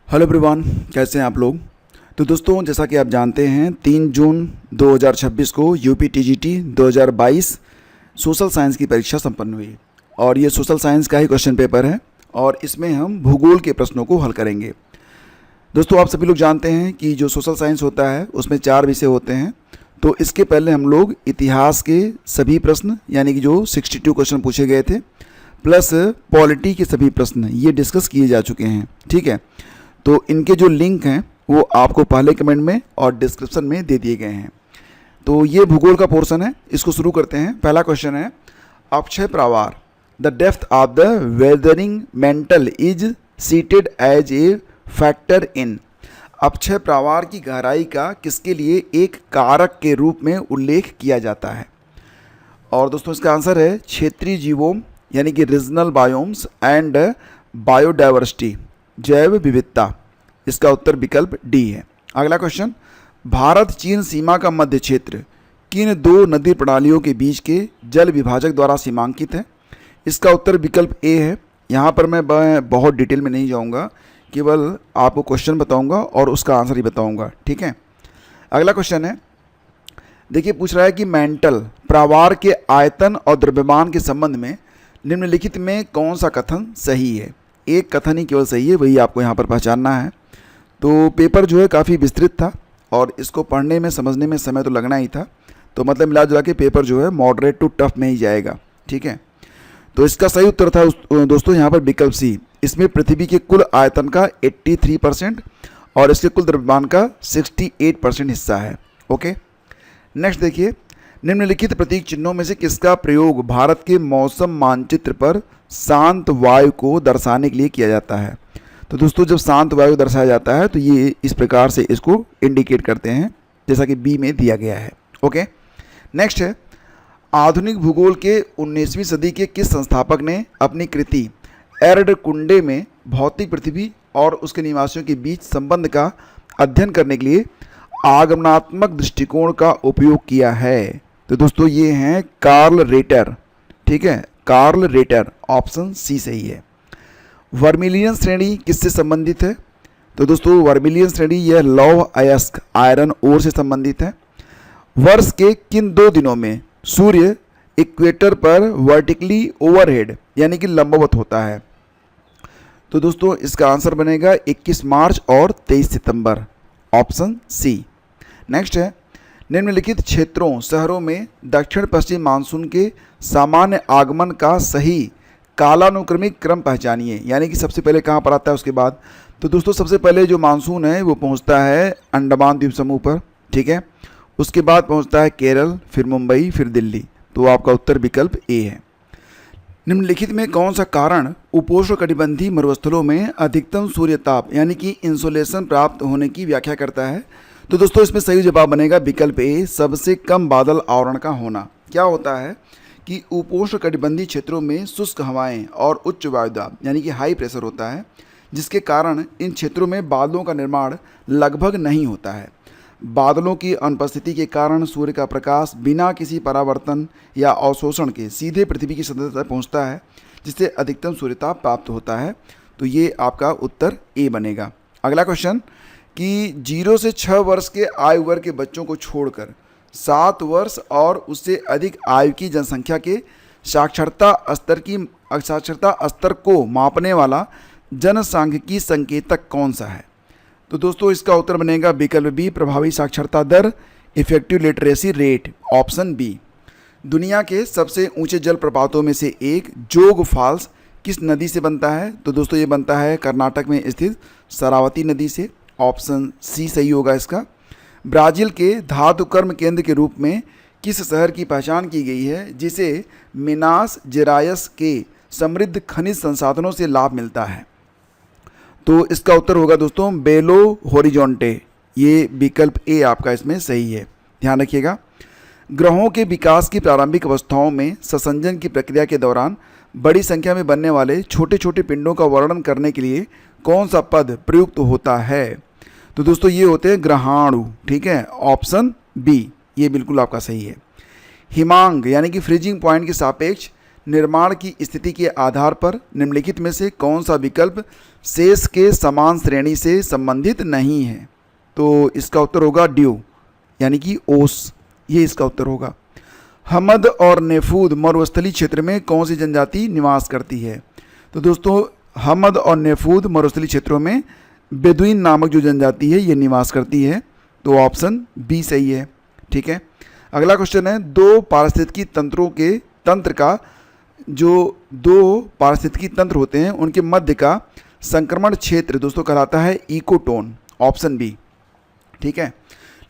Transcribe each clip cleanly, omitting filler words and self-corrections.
Hello everyone, कैसे हैं आप लोग। तो दोस्तों, जैसा कि आप जानते हैं 3 जून 2026 को यूपी टीजीटी 2022 सोशल साइंस की परीक्षा संपन्न हुई और ये सोशल साइंस का ही क्वेश्चन पेपर है और इसमें हम भूगोल के प्रश्नों को हल करेंगे। दोस्तों, आप सभी लोग जानते हैं कि जो सोशल साइंस होता है उसमें 4 विषय होते हैं। तो इसके पहले हम लोग इतिहास के सभी प्रश्न यानी कि जो 62 क्वेश्चन पूछे गए थे प्लस पॉलिटी के सभी प्रश्न ये डिस्कस किए जा चुके हैं। ठीक है, तो इनके जो लिंक हैं वो आपको पहले कमेंट में और डिस्क्रिप्शन में दे दिए गए हैं। तो ये भूगोल का पोर्शन है, इसको शुरू करते हैं। पहला क्वेश्चन है, अक्षय प्रावार the depth of the weathering mantle is cited as a factor in. अक्षय प्रावार की गहराई का किसके लिए एक कारक के रूप में उल्लेख किया जाता है। और दोस्तों इसका आंसर है क्षेत्रीय जीवों यानी कि रीजनल बायोम्स एंड बायोडाइवर्सिटी, जैव विविधता। इसका उत्तर विकल्प डी है। अगला क्वेश्चन, भारत चीन सीमा का मध्य क्षेत्र किन 2 नदी प्रणालियों के बीच के जल विभाजक द्वारा सीमांकित है। इसका उत्तर विकल्प ए है। यहाँ पर मैं बहुत डिटेल में नहीं जाऊँगा, केवल आपको क्वेश्चन बताऊँगा और उसका आंसर ही बताऊँगा। ठीक है, अगला क्वेश्चन है, देखिए पूछ रहा है कि मेंटल प्रावार के आयतन और द्रव्यमान के संबंध में निम्नलिखित में कौन सा कथन सही है। एक कथन ही केवल सही है, वही आपको यहाँ पर पहचानना है। तो पेपर जो है काफ़ी विस्तृत था और इसको पढ़ने में समझने में समय तो लगना ही था। तो मतलब मिला जुला के पेपर जो है मॉडरेट टू टफ में ही जाएगा। ठीक है, तो इसका सही उत्तर था दोस्तों यहाँ पर विकल्प सी। इसमें पृथ्वी के कुल आयतन का 83% और इसके कुल द्रव्यमान का 68% हिस्सा है। ओके, नेक्स्ट देखिए, निम्नलिखित प्रतीक चिन्हों में से किसका प्रयोग भारत के मौसम मानचित्र पर शांत वायु को दर्शाने के लिए किया जाता है। तो दोस्तों जब शांत वायु दर्शाया जाता है तो ये इस प्रकार से इसको इंडिकेट करते हैं जैसा कि बी में दिया गया है। ओके, नेक्स्ट है, आधुनिक भूगोल के 19वीं सदी के किस संस्थापक ने अपनी कृति एरडकुंडे में भौतिक पृथ्वी और उसके निवासियों के बीच संबंध का अध्ययन करने के लिए आगमनात्मक दृष्टिकोण का उपयोग किया है। तो दोस्तों ये हैं कार्ल रेटर। ठीक है, कार्ल रेटर, ऑप्शन सी सही है। वर्मिलियन श्रेणी किससे संबंधित है। तो दोस्तों वर्मिलियन श्रेणी यह लौह अयस्क आयरन ओर से संबंधित है। वर्ष के किन 2 दिनों में सूर्य इक्वेटर पर वर्टिकली ओवरहेड यानी कि लंबवत होता है। तो दोस्तों इसका आंसर बनेगा 21 मार्च और 23 सितंबर, ऑप्शन सी। नेक्स्ट है, निम्नलिखित क्षेत्रों शहरों में दक्षिण पश्चिम मानसून के सामान्य आगमन का सही कालानुक्रमिक क्रम पहचानिए, यानी कि सबसे पहले कहाँ पर आता है उसके बाद। तो दोस्तों सबसे पहले जो मानसून है वो पहुँचता है अंडमान द्वीप समूह पर। ठीक है, उसके बाद पहुँचता है केरल, फिर मुंबई, फिर दिल्ली। तो आपका उत्तर विकल्प ए है। निम्नलिखित में कौन सा कारण उपोष्णकटिबंधीय मरुस्थलों में अधिकतम सूर्यताप यानी कि इंसोलेशन प्राप्त होने की व्याख्या करता है। तो दोस्तों इसमें सही जवाब बनेगा विकल्प ए, सबसे कम बादल आवरण का होना। क्या होता है कि उपोष्णकटिबंधीय क्षेत्रों में शुष्क हवाएं और उच्च वायुदाब यानी कि हाई प्रेशर होता है, जिसके कारण इन क्षेत्रों में बादलों का निर्माण लगभग नहीं होता है। बादलों की अनुपस्थिति के कारण सूर्य का प्रकाश बिना किसी परावर्तन या अवशोषण के सीधे पृथ्वी की सतह तक पहुँचता है, जिससे अधिकतम सूर्यताप प्राप्त होता है। तो ये आपका उत्तर ए बनेगा। अगला क्वेश्चन कि 0 से 6 वर्ष के आयु वर्ग के बच्चों को छोड़कर 7 वर्ष और उससे अधिक आयु की जनसंख्या के साक्षरता स्तर को मापने वाला जनसांख्यिकी संकेतक कौन सा है। तो दोस्तों इसका उत्तर बनेगा विकल्प बी, प्रभावी साक्षरता दर, effective literacy rate, option B. दुनिया के सबसे ऊंचे जलप्रपातों में से एक जोग फॉल्स किस नदी से बनता है। तो दोस्तों ये बनता है कर्नाटक में स्थित शरावती नदी से, ऑप्शन सी सही होगा इसका। ब्राज़ील के धातु कर्म केंद्र के रूप में किस शहर की पहचान की गई है जिसे मिनास जेरायस के समृद्ध खनिज संसाधनों से लाभ मिलता है। तो इसका उत्तर होगा दोस्तों बेलो होरिजोंटे, ये विकल्प ए आपका इसमें सही है। ध्यान रखिएगा, ग्रहों के विकास की प्रारंभिक अवस्थाओं में ससंजन की प्रक्रिया के दौरान बड़ी संख्या में बनने वाले छोटे छोटे पिंडों का वर्णन करने के लिए कौन सा पद प्रयुक्त होता है। तो दोस्तों ये होते हैं ग्रहाणु। ठीक है, ऑप्शन बी ये बिल्कुल आपका सही है। हिमांग यानी कि फ्रीजिंग पॉइंट के सापेक्ष निर्माण की स्थिति के आधार पर निम्नलिखित में से कौन सा विकल्प शेष के समान श्रेणी से संबंधित नहीं है? तो इसका उत्तर होगा ड्यू यानी कि ओस, ये इसका उत्तर होगा। हमद और नेफूद मरुस्थलीय क्षेत्र में कौन सी जनजाति निवास करती है? तो दोस्तों हमद और नेफूद मरुस्थलीय क्षेत्रों में बेदुइन नामक जो जनजाति है ये निवास करती है, तो ऑप्शन बी सही है। ठीक है, अगला क्वेश्चन है, दो पारिस्थितिकी तंत्र होते हैं उनके मध्य का संक्रमण क्षेत्र दोस्तों कहलाता है इकोटोन, ऑप्शन बी। ठीक है,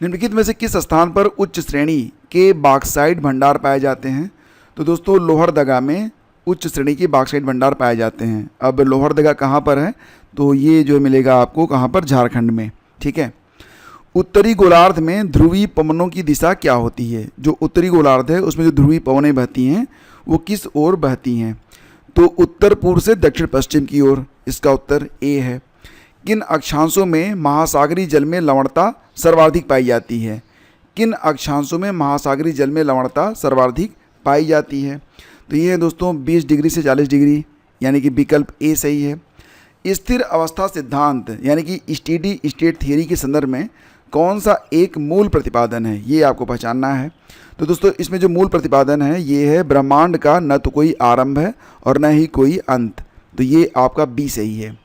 निम्नलिखित में से किस स्थान पर उच्च श्रेणी के बॉक्साइट भंडार पाए जाते हैं? तो दोस्तों लोहरदगा में उच्च श्रेणी के बॉक्साइट भंडार पाए जाते हैं। अब लोहरदगा कहाँ पर है? तो ये जो मिलेगा आपको कहाँ पर, झारखंड में। ठीक है, उत्तरी गोलार्ध में ध्रुवीय पवनों की दिशा क्या होती है? जो उत्तरी गोलार्ध है उसमें जो ध्रुवीय पवनें बहती हैं वो किस ओर बहती हैं? तो उत्तर पूर्व से दक्षिण पश्चिम की ओर, इसका उत्तर ए है। किन अक्षांशों में महासागरीय जल में लवणता सर्वाधिक पाई जाती है? किन अक्षांशों में महासागरीय जल में लवणता सर्वाधिक पाई जाती है? तो ये है दोस्तों 20 डिग्री से 40 डिग्री, यानी कि विकल्प ए सही है। स्थिर अवस्था सिद्धांत यानी कि स्टेडी स्टेट थियरी के संदर्भ में कौन सा एक मूल प्रतिपादन है, ये आपको पहचानना है। तो दोस्तों इसमें जो मूल प्रतिपादन है ये है ब्रह्मांड का न तो कोई आरंभ है और न ही कोई अंत, तो ये आपका बी सही है।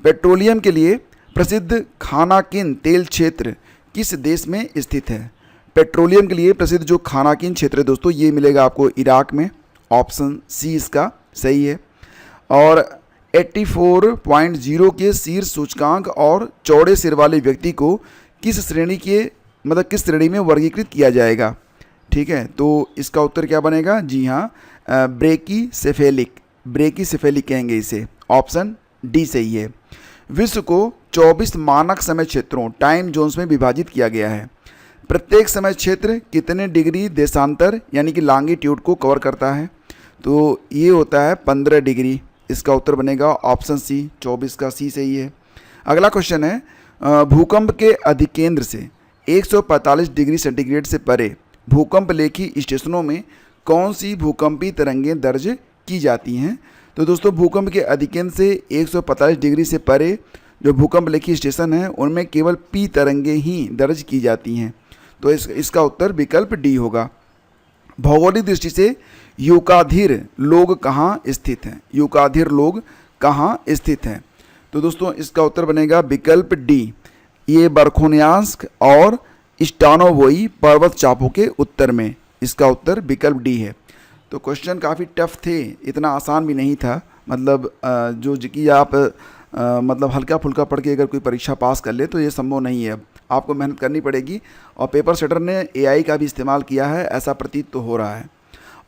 पेट्रोलियम के लिए प्रसिद्ध खानाकिन तेल क्षेत्र किस देश में स्थित है? पेट्रोलियम के लिए प्रसिद्ध जो खानाकिन क्षेत्र है दोस्तों ये मिलेगा आपको इराक में, ऑप्शन सी इसका सही है। और 84.0 के शीर्ष सूचकांक और चौड़े सिर वाले व्यक्ति को किस श्रेणी में वर्गीकृत किया जाएगा? ठीक है, तो इसका उत्तर क्या बनेगा? जी हाँ, ब्रेकीसेफेलिक कहेंगे इसे, ऑप्शन डी सही है। विश्व को 24 मानक समय क्षेत्रों टाइम जोन्स में विभाजित किया गया है। प्रत्येक समय क्षेत्र कितने डिग्री देशांतर यानी कि लॉन्गिट्यूड को कवर करता है? तो ये होता है 15 डिग्री, इसका उत्तर बनेगा ऑप्शन सी, 24 का सी सही है। अगला क्वेश्चन है, भूकंप के अधिकेंद्र से 145 डिग्री सेंटीग्रेड से परे भूकंप लेखी स्टेशनों में कौन सी भूकंपीय तरंगें दर्ज की जाती हैं? तो दोस्तों भूकंप के अधिकेंद्र से 145 डिग्री से परे जो भूकंप लेखी स्टेशन हैं उनमें केवल पी तरंगें ही दर्ज की जाती हैं, तो इसका उत्तर विकल्प डी होगा। भौगोलिक दृष्टि से युकाधीर लोग कहाँ स्थित हैं? युकाधीर लोग कहाँ स्थित हैं? तो दोस्तों इसका उत्तर बनेगा विकल्प डी, ये बरखोनियांस्क और स्टानोवोई पर्वत चापों के उत्तर में, इसका उत्तर विकल्प डी है। तो क्वेश्चन काफ़ी टफ थे, इतना आसान भी नहीं था, मतलब जो कि आप मतलब हल्का फुल्का पढ़ के अगर कोई परीक्षा पास कर ले तो ये संभव नहीं है, आपको मेहनत करनी पड़ेगी। और पेपर सेटर ने एआई का भी इस्तेमाल किया है ऐसा प्रतीत तो हो रहा है।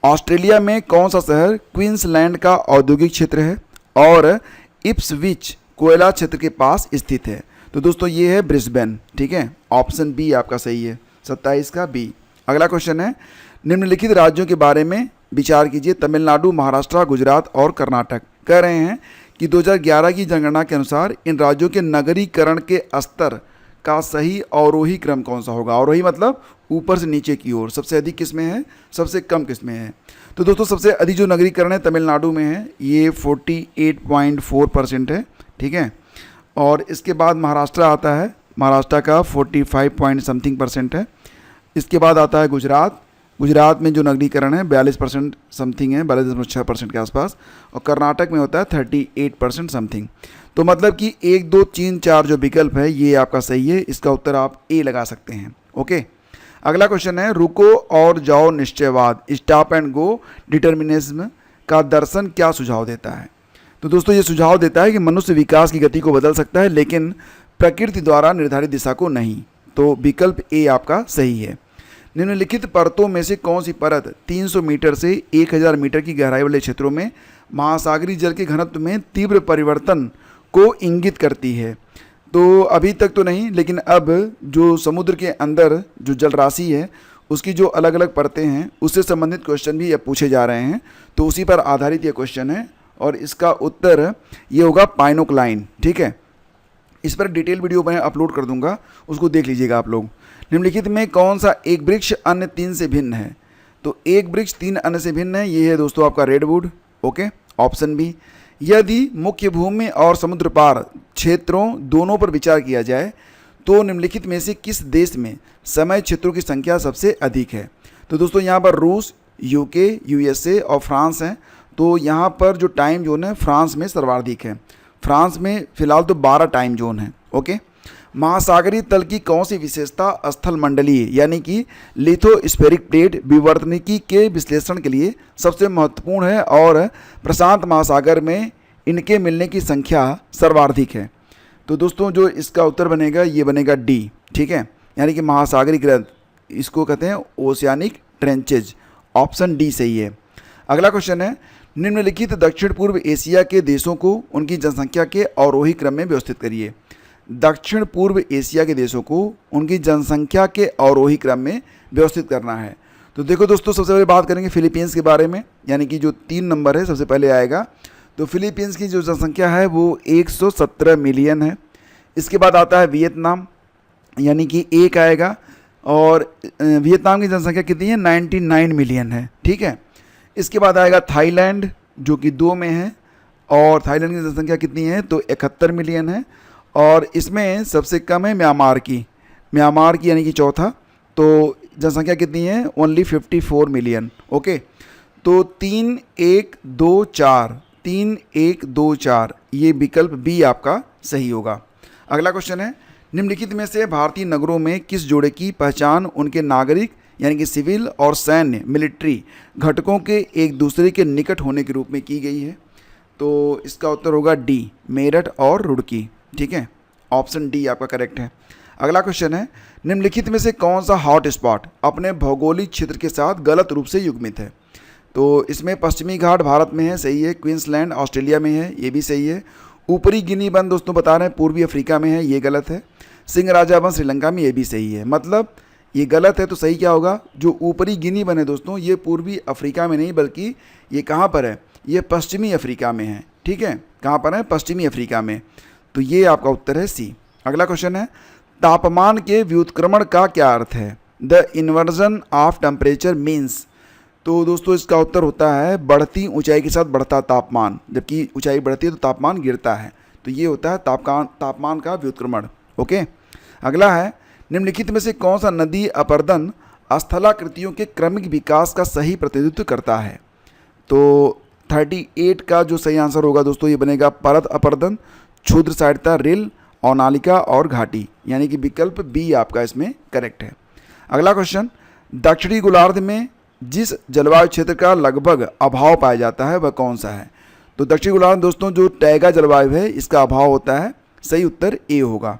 ऑस्ट्रेलिया में कौन सा शहर क्वींसलैंड का औद्योगिक क्षेत्र है और इप्सविच कोयला क्षेत्र के पास स्थित है? तो दोस्तों ये है ब्रिस्बेन। ठीक है, ऑप्शन बी आपका सही है, 27 का बी। अगला क्वेश्चन है, निम्नलिखित राज्यों के बारे में विचार कीजिए, तमिलनाडु, महाराष्ट्र, गुजरात और कर्नाटक। कह रहे हैं कि 2011 की जनगणना के अनुसार इन राज्यों के नगरीकरण के स्तर का सही अवरोही क्रम कौन सा होगा? अवरोही मतलब ऊपर से नीचे की ओर, सबसे अधिक किस में है, सबसे कम किस में है? तो दोस्तों सबसे अधिक जो नगरीकरण है तमिलनाडु में है, ये 48.4% है। ठीक है, और इसके बाद महाराष्ट्र आता है, महाराष्ट्र का 45 है। इसके बाद आता है गुजरात में जो नगरीकरण है 42% समथिंग है, 42.6% के आसपास, और कर्नाटक में होता है 38% समथिंग। तो मतलब कि 1, 2, 3, 4 जो विकल्प है ये आपका सही है, इसका उत्तर आप ए लगा सकते हैं। ओके, अगला क्वेश्चन है, रुको और जाओ निश्चयवाद, स्टॉप एंड गो डिटर्मिनिज्म का दर्शन क्या सुझाव देता है? तो दोस्तों ये सुझाव देता है कि मनुष्य विकास की गति को बदल सकता है लेकिन प्रकृति द्वारा निर्धारित दिशा को नहीं, तो विकल्प ए आपका सही है। निम्नलिखित परतों में से कौन सी परत 300 मीटर से 1000 मीटर की गहराई वाले क्षेत्रों में महासागरीय जल के घनत्व में तीव्र परिवर्तन को इंगित करती है? तो अभी तक तो नहीं, लेकिन अब जो समुद्र के अंदर जो जल राशि है उसकी जो अलग अलग परतें हैं उससे संबंधित क्वेश्चन भी अब पूछे जा रहे हैं, तो उसी पर आधारित ये क्वेश्चन है और इसका उत्तर ये होगा पाइनोक्लाइन। ठीक है, इस पर डिटेल वीडियो मैं अपलोड कर दूंगा, उसको देख लीजिएगा आप लोग। निम्नलिखित में कौन सा एक वृक्ष अन्य 3 से भिन्न है? तो एक वृक्ष 3 अन्य से भिन्न है, ये है दोस्तों आपका रेडवुड। Okay, option B. यदि मुख्य भूमि और समुद्र पार क्षेत्रों दोनों पर विचार किया जाए तो निम्नलिखित में से किस देश में समय क्षेत्रों की संख्या सबसे अधिक है? तो दोस्तों यहाँ पर रूस, यूके, यूएसए और फ्रांस हैं। तो यहाँ पर जो टाइम जोन है फ्रांस में सर्वाधिक है। फ्रांस में फिलहाल तो 12 टाइम जोन है। ओके, महासागरीय तल की कौन सी विशेषता स्थल मंडलीय यानी कि लिथोस्फेरिक प्लेट विवर्तनिकी के विश्लेषण के लिए सबसे महत्वपूर्ण है और प्रशांत महासागर में इनके मिलने की संख्या सर्वाधिक है? तो दोस्तों जो इसका उत्तर बनेगा ये बनेगा डी। ठीक है, यानी कि महासागरीय ग्रंथ, इसको कहते हैं ओशियानिक ट्रेंचेज। ऑप्शन डी सही है। अगला क्वेश्चन है, निम्नलिखित दक्षिण पूर्व एशिया के देशों को उनकी जनसंख्या के अवरोही क्रम में व्यवस्थित करिए। दक्षिण पूर्व एशिया के देशों को उनकी जनसंख्या के अवरोही क्रम में व्यवस्थित करना है। तो देखो दोस्तों, सबसे पहले बात करेंगे फिलीपींस के बारे में, यानी कि जो 3 नंबर है सबसे पहले आएगा। तो फिलीपींस की जो जनसंख्या है वो 117 मिलियन है। इसके बाद आता है वियतनाम, यानी कि 1 आएगा, और वियतनाम की जनसंख्या कितनी है? 99 मिलियन है। ठीक है, इसके बाद आएगा थाईलैंड जो कि 2 में है, और थाईलैंड की जनसंख्या कितनी है? तो 71 मिलियन है। और इसमें सबसे कम है म्यांमार की यानी कि चौथा। तो जनसंख्या कितनी है? Only 54 million. ओके, तो 3 1 2 4 3 1 2 4 ये विकल्प बी आपका सही होगा। अगला क्वेश्चन है, निम्नलिखित में से भारतीय नगरों में किस जोड़े की पहचान उनके नागरिक यानी कि सिविल और सैन्य मिलिट्री घटकों के एक दूसरे के निकट होने के रूप में की गई है? तो इसका उत्तर होगा डी, मेरठ और रुड़की। ठीक है, ऑप्शन डी आपका करेक्ट है। अगला क्वेश्चन है, निम्नलिखित में से कौन सा हॉट स्पॉट अपने भौगोलिक क्षेत्र के साथ गलत रूप से युग्मित है? तो इसमें पश्चिमी घाट भारत में है, सही है। क्वींसलैंड ऑस्ट्रेलिया में है, ये भी सही है। ऊपरी गिनी वन दोस्तों बता रहे हैं पूर्वी अफ्रीका में है, ये गलत है। सिंह राजा वन श्रीलंका में, ये भी सही है। मतलब ये गलत है, तो सही क्या होगा? जो ऊपरी गिनी वन है दोस्तों ये पूर्वी अफ्रीका में नहीं बल्कि ये कहाँ पर है? ये पश्चिमी अफ्रीका में है। ठीक है, कहाँ पर है? पश्चिमी अफ्रीका में। तो ये आपका उत्तर है सी। अगला क्वेश्चन है, तापमान के व्युत्क्रमण का क्या अर्थ है? The inversion of temperature means. तो दोस्तों इसका उत्तर होता है बढ़ती ऊंचाई के साथ बढ़ता तापमान, जबकि ऊंचाई बढ़ती है तो तापमान गिरता है। तो ये होता है तापमान का व्युत्क्रमण। ओके, अगला है, निम्नलिखित में से कौन सा नदी अपर्दन स्थलाकृतियों के क्रमिक विकास का सही प्रतिनिधित्व करता है? तो 38 का जो सही आंसर होगा दोस्तों ये बनेगा परत अपर्दन, क्षुद्र सहायता, रिल, अनालिका और घाटी, यानी कि विकल्प बी आपका इसमें करेक्ट है। अगला क्वेश्चन, दक्षिणी गोलार्ध में जिस जलवायु क्षेत्र का लगभग अभाव पाया जाता है वह कौन सा है? तो दक्षिणी गोलार्ध दोस्तों जो टैगा जलवायु है इसका अभाव होता है। सही उत्तर ए होगा।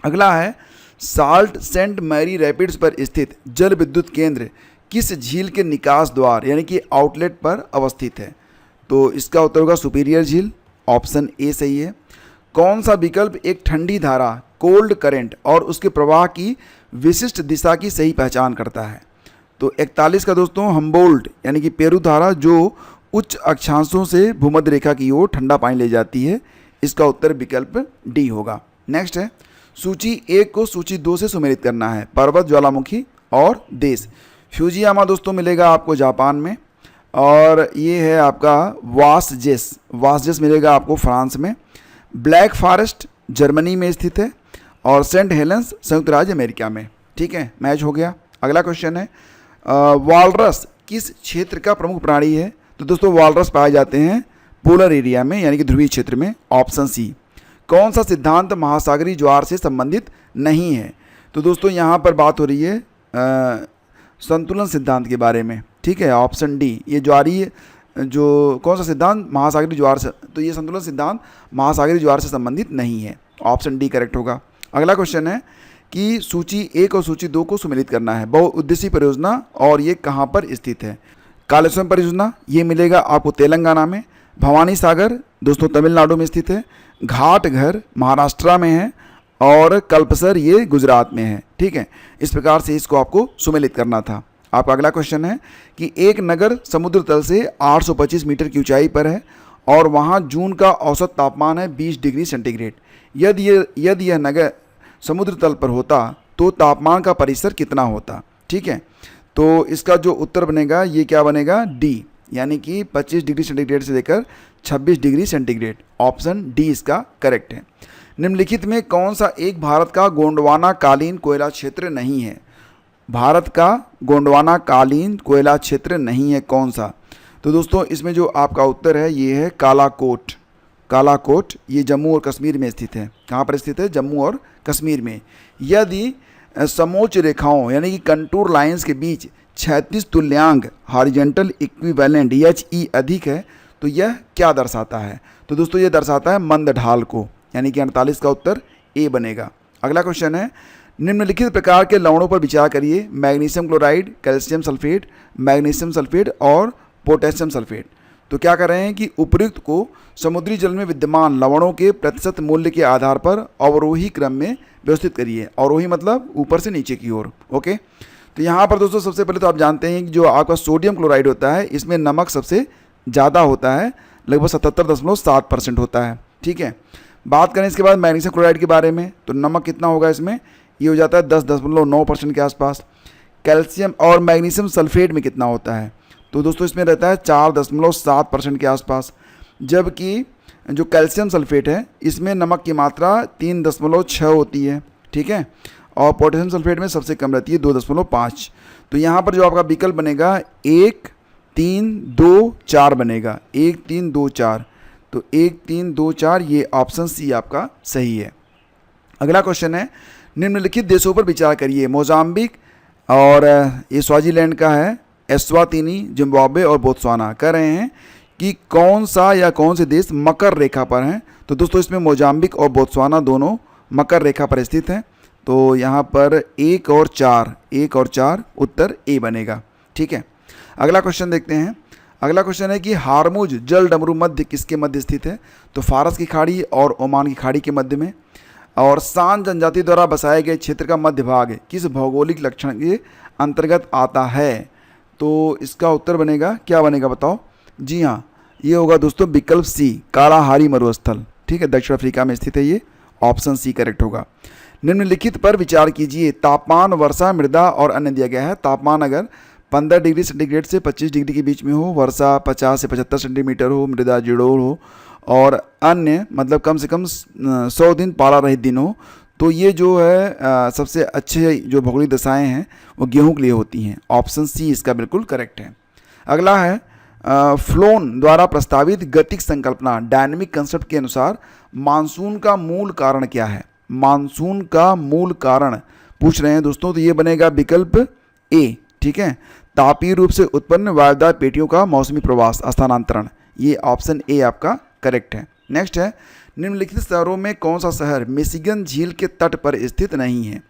अगला है, साल्ट सेंट मैरी रैपिड्स पर स्थित जल विद्युत केंद्र किस झील के निकास द्वार यानी कि आउटलेट पर अवस्थित है? तो इसका उत्तर होगा सुपीरियर झील। ऑप्शन ए सही है। कौन सा विकल्प एक ठंडी धारा कोल्ड करंट और उसके प्रवाह की विशिष्ट दिशा की सही पहचान करता है? तो 41 का दोस्तों हम्बोल्ट यानी कि पेरू धारा जो उच्च अक्षांशों से भूमध्य रेखा की ओर ठंडा पानी ले जाती है। इसका उत्तर विकल्प डी होगा। नेक्स्ट है, सूची 1 को सूची 2 से सुमेलित करना है। पर्वत, ज्वालामुखी और देश। फ्यूजियामा दोस्तों मिलेगा आपको जापान में, और ये है आपका वासजेस मिलेगा आपको फ्रांस में। ब्लैक फॉरेस्ट जर्मनी में स्थित है, और सेंट हेलेंस संयुक्त राज्य अमेरिका में। ठीक है, मैच हो गया। अगला क्वेश्चन है, वालरस किस क्षेत्र का प्रमुख प्राणी है? तो दोस्तों वालरस पाए जाते हैं पोलर एरिया में यानी कि ध्रुवीय क्षेत्र में। Option C. कौन सा सिद्धांत महासागरीय ज्वार से संबंधित नहीं है? तो दोस्तों यहाँ पर बात हो रही है संतुलन सिद्धांत के बारे में। ठीक है, ऑप्शन डी। ये ज्वारीय जो कौन सा सिद्धांत महासागरीय ज्वार से, तो ये संतुलन सिद्धांत महासागरीय ज्वार से संबंधित नहीं है। ऑप्शन डी करेक्ट होगा। अगला क्वेश्चन है कि सूची 1 और सूची 2 को सुमेलित करना है। बहुउद्देशीय परियोजना, और ये कहाँ पर स्थित है? कालेश्वरम परियोजना ये मिलेगा आपको तेलंगाना में। भवानी सागर दोस्तों तमिलनाडु में स्थित है। घाट घर महाराष्ट्र में है, और कल्पसर ये गुजरात में है। ठीक है, इस प्रकार से इसको आपको सुमेलित करना था। आपका अगला क्वेश्चन है कि एक नगर समुद्र तल से 825 मीटर की ऊंचाई पर है, और वहाँ जून का औसत तापमान है 20 डिग्री सेंटीग्रेड। यदि यह नगर समुद्र तल पर होता तो तापमान का परिसर कितना होता? ठीक है, तो इसका जो उत्तर बनेगा ये क्या बनेगा, डी, यानी कि 25 डिग्री सेंटीग्रेड से लेकर 26 डिग्री सेंटीग्रेड। ऑप्शन डी इसका करेक्ट है। निम्नलिखित में कौन सा एक भारत का गोंडवाना कालीन कोयला क्षेत्र नहीं है? भारत का गोंडवाना कालीन कोयला क्षेत्र नहीं है, कौन सा? तो दोस्तों इसमें जो आपका उत्तर है ये है कालाकोट। कालाकोट ये जम्मू और कश्मीर में स्थित है। कहाँ पर स्थित है? जम्मू और कश्मीर में। यदि समोच्च रेखाओं यानी कि कंटूर लाइंस के बीच क्षैतिज तुल्यांक हॉरिजॉन्टल इक्विवेलेंट HE अधिक है तो यह क्या दर्शाता है? तो दोस्तों ये दर्शाता है मंद ढाल को, यानी कि 48 का उत्तर ए बनेगा। अगला क्वेश्चन है, निम्नलिखित प्रकार के लवणों पर विचार करिए, magnesium chloride, calcium sulphate, magnesium sulphate और पोटेशियम सल्फेट। तो क्या कर रहे हैं कि उपयुक्त को समुद्री जल में विद्यमान लवणों के प्रतिशत मूल्य के आधार पर अवरोही क्रम में व्यवस्थित करिए। अवरोही मतलब ऊपर से नीचे की ओर। ओके, तो यहाँ पर दोस्तों सबसे पहले तो आप जानते हैं कि जो आपका सोडियम क्लोराइड होता है इसमें नमक सबसे ज़्यादा होता है, लगभग 77.7% होता है। ठीक है, बात करें इसके बाद मैग्नीशियम क्लोराइड के बारे में, तो नमक कितना होगा इसमें? ये हो जाता है 10.9% के आसपास। कैल्शियम और मैग्नीशियम सल्फेट में कितना होता है? तो दोस्तों इसमें रहता है 4.7% के आसपास। जबकि जो कैल्शियम सल्फेट है इसमें नमक की मात्रा 3.6 होती है। ठीक है, और पोटेशियम सल्फेट में सबसे कम रहती है 2.5। तो यहाँ पर जो आपका विकल्प बनेगा 1, 3, 2, 4 बनेगा। 1, 3, 2, 4। तो 1, 3, 2, 4 ये ऑप्शन सी आपका सही है। अगला क्वेश्चन है, निम्नलिखित देशों पर विचार करिए, मोजाम्बिक और ये स्वाजीलैंड का है, एस्वातिनी, जिम्बाब्वे और बोत्सवाना। कह रहे हैं कि कौन सा या कौन से देश मकर रेखा पर हैं? तो दोस्तों इसमें मोजाम्बिक और बोत्सवाना दोनों मकर रेखा पर स्थित हैं। तो यहाँ पर 1 और 4 उत्तर ए बनेगा। ठीक है, अगला क्वेश्चन देखते हैं। अगला क्वेश्चन है कि हार्मुज जल डमरू मध्य किसके मध्य स्थित है? तो फारस की खाड़ी और ओमान की खाड़ी के मध्य में। और सांड जनजाति द्वारा बसाए गए क्षेत्र का मध्य भाग किस भौगोलिक लक्षण के अंतर्गत आता है? तो इसका उत्तर बनेगा, क्या बनेगा बताओ? जी हाँ, ये होगा दोस्तों विकल्प सी, कालाहारी मरुस्थल। ठीक है, दक्षिण अफ्रीका में स्थित है ये। ऑप्शन सी करेक्ट होगा। निम्नलिखित पर विचार कीजिए, तापमान, वर्षा, मृदा और अन्य दिया गया है। तापमान अगर 15 डिग्री सेंटीग्रेड से 25 डिग्री के बीच में हो, वर्षा 50 से 75 सेंटीमीटर हो, मृदा 0 हो और अन्य मतलब कम से कम 100 दिन पाला रहित दिन हो, तो ये जो है सबसे अच्छे जो भौगोलिक दशाएं हैं वो गेहूं के लिए होती हैं। ऑप्शन सी इसका बिल्कुल करेक्ट है। अगला है, फ्लोन द्वारा प्रस्तावित गतिक संकल्पना डायनेमिक कंसेप्ट के अनुसार मानसून का मूल कारण क्या है? मानसून का मूल कारण पूछ रहे हैं दोस्तों, तो ये बनेगा विकल्प ए। ठीक है, तापीय रूप से उत्पन्न वायुदार पेटियों का मौसमी प्रवास स्थानांतरण, ये ऑप्शन ए आपका करेक्ट है। नेक्स्ट है, निम्नलिखित शहरों में कौन सा शहर मिशिगन झील के तट पर स्थित नहीं है?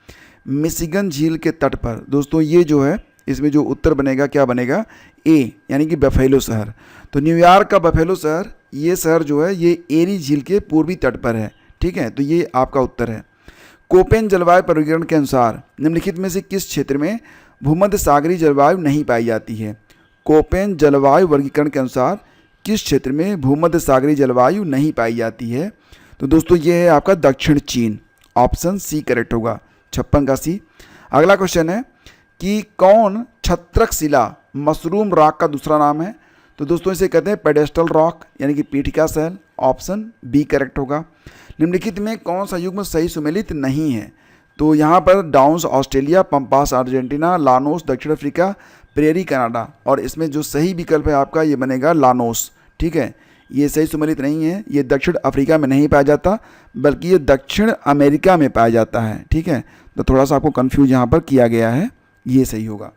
मिशिगन झील के तट पर दोस्तों ये जो है इसमें जो उत्तर बनेगा क्या बनेगा? ए, यानी कि बफेलो शहर। तो न्यूयॉर्क का बफेलो शहर, ये शहर जो है ये एरी झील के पूर्वी तट पर है। ठीक है, तो ये आपका उत्तर है। कोपेन जलवायु वर्गीकरण के अनुसार निम्नलिखित में से किस क्षेत्र में भूमध्य सागरीय जलवायु नहीं पाई जाती है? कोपेन जलवायु वर्गीकरण के अनुसार किस क्षेत्र में भूमध्य सागरीय जलवायु नहीं पाई जाती है? तो दोस्तों ये है आपका दक्षिण चीन। ऑप्शन सी करेक्ट होगा, 56 का सी। अगला क्वेश्चन है कि कौन छत्रक शिला मशरूम रॉक का दूसरा नाम है? तो दोस्तों इसे कहते हैं पेडेस्टल रॉक, यानी कि पीठिका शैल। ऑप्शन बी करेक्ट होगा। निम्नलिखित में कौन सा युग्म सही सुमेलित नहीं है? तो यहाँ पर downs Australia, pampas Argentina, Llanos दक्षिण अफ्रीका, प्रेरी कनाडा, और इसमें जो सही विकल्प है आपका ये बनेगा लानोस। ठीक है, ये सही सुमेलित नहीं है, ये दक्षिण अफ्रीका में नहीं पाया जाता बल्कि ये दक्षिण अमेरिका में पाया जाता है। ठीक है, तो थोड़ा सा आपको कंफ्यूज यहाँ पर किया गया है, ये सही होगा।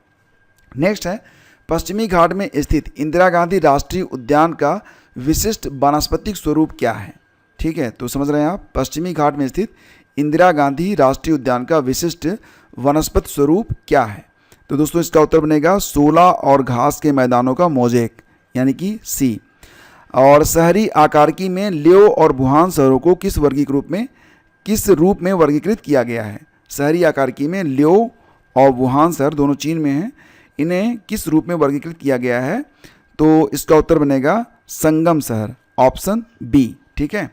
नेक्स्ट है, पश्चिमी घाट में स्थित इंदिरा गांधी राष्ट्रीय उद्यान का विशिष्ट वनस्पतिक स्वरूप क्या है? ठीक है, तो समझ रहे हैं आप, पश्चिमी घाट में स्थित इंदिरा गांधी राष्ट्रीय उद्यान का विशिष्ट वनस्पति स्वरूप क्या है? तो दोस्तों इसका उत्तर बनेगा शोला और घास के मैदानों का मोज़ेक, यानी कि सी। और शहरी आकारिकी में ल्यो और वुहान शहरों को किस रूप में वर्गीकृत किया गया है? शहरी आकारिकी में ल्यो और वुहान शहर दोनों चीन में हैं, इन्हें किस रूप में वर्गीकृत किया गया है? तो इसका उत्तर बनेगा संगम शहर। Option B. ठीक है,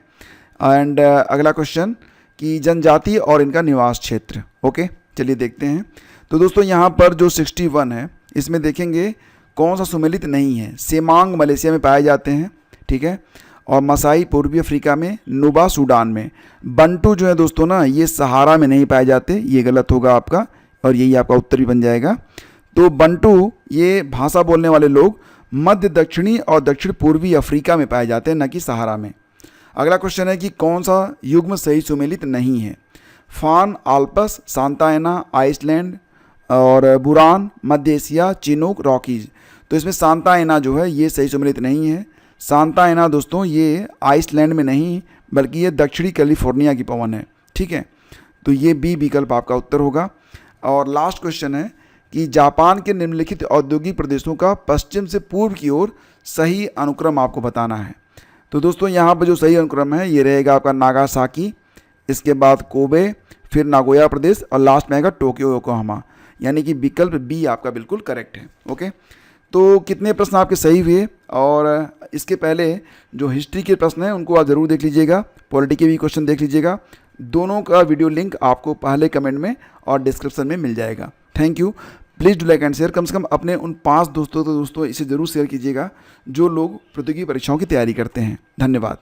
एंड अगला क्वेश्चन कि जनजाति और इनका निवास क्षेत्र। ओके, चलिए देखते हैं। तो दोस्तों यहाँ पर जो 61 है इसमें देखेंगे कौन सा सुमेलित नहीं है। सेमांग मलेशिया में पाए जाते हैं, ठीक है, और मसाई पूर्वी अफ्रीका में, नुबा सूडान में। बंटू जो है दोस्तों ना, ये सहारा में नहीं पाए जाते, ये गलत होगा आपका, और यही आपका उत्तर भी बन जाएगा। तो बंटू ये भाषा बोलने वाले लोग मध्य दक्षिणी और दक्षिण पूर्वी अफ्रीका में पाए जाते हैं, न कि सहारा में। अगला क्वेश्चन है कि कौन सा युग्म सही सुमेलित नहीं है। फान, आल्पस, सांता एना, आइसलैंड और बुरान, मध्य एशिया, चिनूक, रॉकीज। तो इसमें सांता एना जो है ये सही सुमेलित नहीं है। सांता एना दोस्तों ये आइसलैंड में नहीं, बल्कि ये दक्षिणी कैलिफोर्निया की पवन है, ठीक है। तो ये बी विकल्प आपका उत्तर होगा। और लास्ट क्वेश्चन है कि जापान के निम्नलिखित औद्योगिक प्रदेशों का पश्चिम से पूर्व की ओर सही अनुक्रम आपको बताना है। तो दोस्तों यहाँ पर जो सही अनुक्रम है ये रहेगा आपका नागासाकी, इसके बाद कोबे, फिर नागोया प्रदेश, और लास्ट में आएगा टोक्यो योकोहामा। यानी कि विकल्प बी आपका बिल्कुल करेक्ट है। ओके, तो कितने प्रश्न आपके सही हुए, और इसके पहले जो हिस्ट्री के प्रश्न हैं उनको आप ज़रूर देख लीजिएगा, पॉलिटी के भी क्वेश्चन देख लीजिएगा। दोनों का वीडियो लिंक आपको पहले कमेंट में और डिस्क्रिप्शन में मिल जाएगा। Thank you. Please do like and share. कम से कम अपने उन 5 दोस्तों इसे ज़रूर शेयर कीजिएगा जो लोग प्रतियोगी परीक्षाओं की तैयारी करते हैं। धन्यवाद।